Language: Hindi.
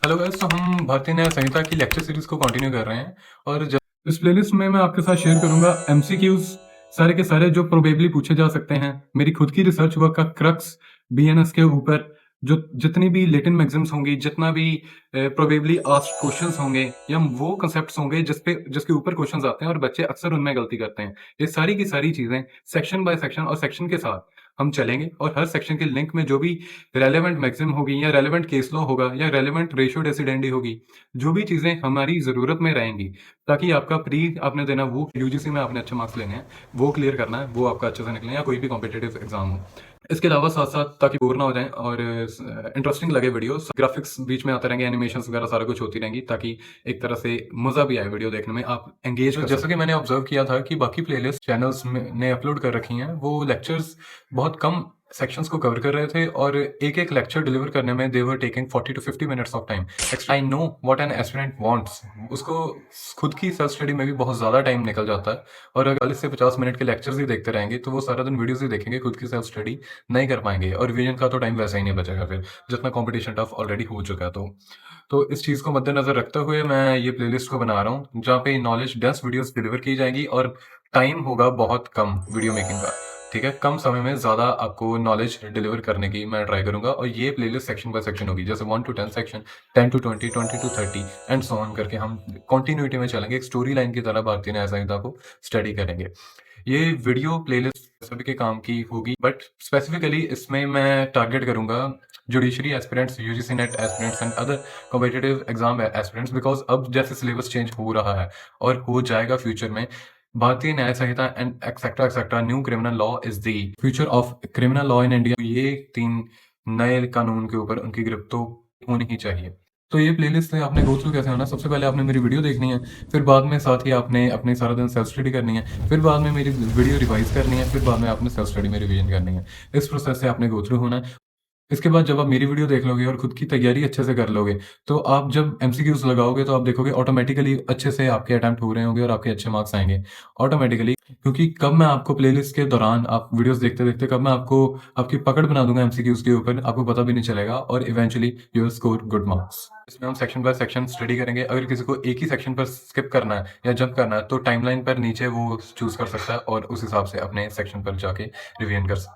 हेलो गाइस, तो हम भारतीय न्याय संहिता की लेक्चर सीरीज को कंटिन्यू कर रहे हैं और इस प्लेलिस्ट में मैं आपके साथ शेयर करूंगा एमसीक्यूज सारे के सारे जो प्रोबेबली पूछे जा सकते हैं। मेरी खुद की रिसर्च वर्क का क्रक्स बीएनएस के ऊपर जो जितनी भी लेटिन मैगजिम्स होंगी, जितना भी प्रोबेबली आस्क्ड क्वेश्चंस होंगे या वो कंसेप्ट्स होंगे जिसके ऊपर क्वेश्चंस आते हैं और बच्चे अक्सर उनमें गलती करते हैं, ये सारी की सारी चीजें सेक्शन बाय सेक्शन और सेक्शन के साथ हम चलेंगे और हर सेक्शन के लिंक में जो भी रेलेवेंट मैक्सिम होगी या रेलेवेंट केस लॉ होगा या रेलेवेंट रेशियो डेसिडेंडी होगी, जो भी चीजें हमारी जरूरत में रहेंगी ताकि आपका प्री आपने देना वो यूजीसी में आपने अच्छे मार्क्स लेने हैं, वो क्लियर करना है, वो आपका अच्छे से निकले या कोई भी कॉम्पिटेटिव एग्जाम हो। इसके अलावा साथ साथ ताकि बोर ना हो जाए और इंटरेस्टिंग लगे वीडियो, ग्राफिक्स बीच में आते रहेंगे, एनिमेशंस वगैरह सारा कुछ होती रहेंगी ताकि एक तरह से मजा भी आए वीडियो देखने में, आप एंगेज कर जैसा कि मैंने ऑब्जर्व किया था कि बाकी प्लेलिस्ट चैनल्स ने अपलोड कर रखी हैं, वो लेक्चर्स बहुत कम सेक्शंस को कवर कर रहे थे और एक एक लेक्चर डिलीवर करने में they were taking 40 to 50 minutes of time. I know what an aspirant wants, उसको खुद की सेल्फ स्टडी में भी बहुत ज़्यादा टाइम निकल जाता है और अगर 40 से 50 मिनट के लेक्चर्स ही देखते रहेंगे तो वो सारा दिन वीडियोस ही देखेंगे, खुद की सेल्फ स्टडी नहीं कर पाएंगे और रिवीजन का तो टाइम वैसा ही नहीं बचेगा फिर, जितना कॉम्पिटिशन टफ ऑलरेडी हो चुका है। तो इस चीज़ को मद्देनजर रखते हुए मैं ये प्लेलिस्ट को बना रहा हूँ जहाँ पे नॉलेज डेंस वीडियोस डिलीवर की जाएंगी और टाइम होगा बहुत कम वीडियो मेकिंग का। ठीक है, कम समय में ज़्यादा आपको नॉलेज डिलीवर करने की मैं ट्राई करूंगा और ये प्लेलिस्ट सेक्शन बाय सेक्शन होगी, जैसे 1 to 10 section, 10 to 20, 20 to 30 and so on करके हम कंटिन्यूटी में चलेंगे, एक स्टोरी लाइन की तरह भारतीय न्याय संहिता को स्टडी करेंगे। ये वीडियो प्लेलिस्ट सभी के काम की होगी, बट स्पेसिफिकली इसमें मैं टारगेट करूंगा judiciary aspirants, UGC net aspirants and other competitive exam aspirants, because अब जैसे सिलेबस चेंज हो रहा है और हो जाएगा फ्यूचर में, Bharatiya Nyaya Sanhita and etcetera etcetera new criminal law is the future of criminal law in India. ये 3 नए कानून के ऊपर उनकी गिरफ्त तो होनी ही चाहिए। तो ये प्लेलिस्ट है, आपने गो थ्रू कैसे होना, सबसे पहले आपने मेरी वीडियो देखनी है, फिर बाद में साथ ही आपने अपने सारा दिन सेल्फ स्टडी करनी है, फिर बाद में मेरी वीडियो रिवाइज करनी है, फिर बाद में आपने सेल्फ स्टडी में रिवीजन करनी है। इस प्रोसेस से आपने गो थ्रू होना है। इसके बाद जब आप मेरी वीडियो देख लोगे और खुद की तैयारी अच्छे से कर लोगे, तो आप जब एमसीक्यूज लगाओगे तो आप देखोगे ऑटोमेटिकली अच्छे से आपके अटेम्प्ट हो रहे होंगे और आपके अच्छे मार्क्स आएंगे ऑटोमेटिकली, क्योंकि कब मैं आपको प्लेलिस्ट के दौरान आप वीडियोस देखते देखते कब मैं आपको आपकी पकड़ बना दूंगा एमसीक्यूज के ऊपर, आपको पता भी नहीं चलेगा और eventually you will score good marks. इसमें हम सेक्शन बाय सेक्शन स्टडी करेंगे। अगर किसी को एक ही सेक्शन पर स्किप करना है या जंप करना है तो टाइमलाइन पर नीचे वो चूज कर सकता है और उस हिसाब से अपने सेक्शन पर जाके रिवीजन कर सकता है।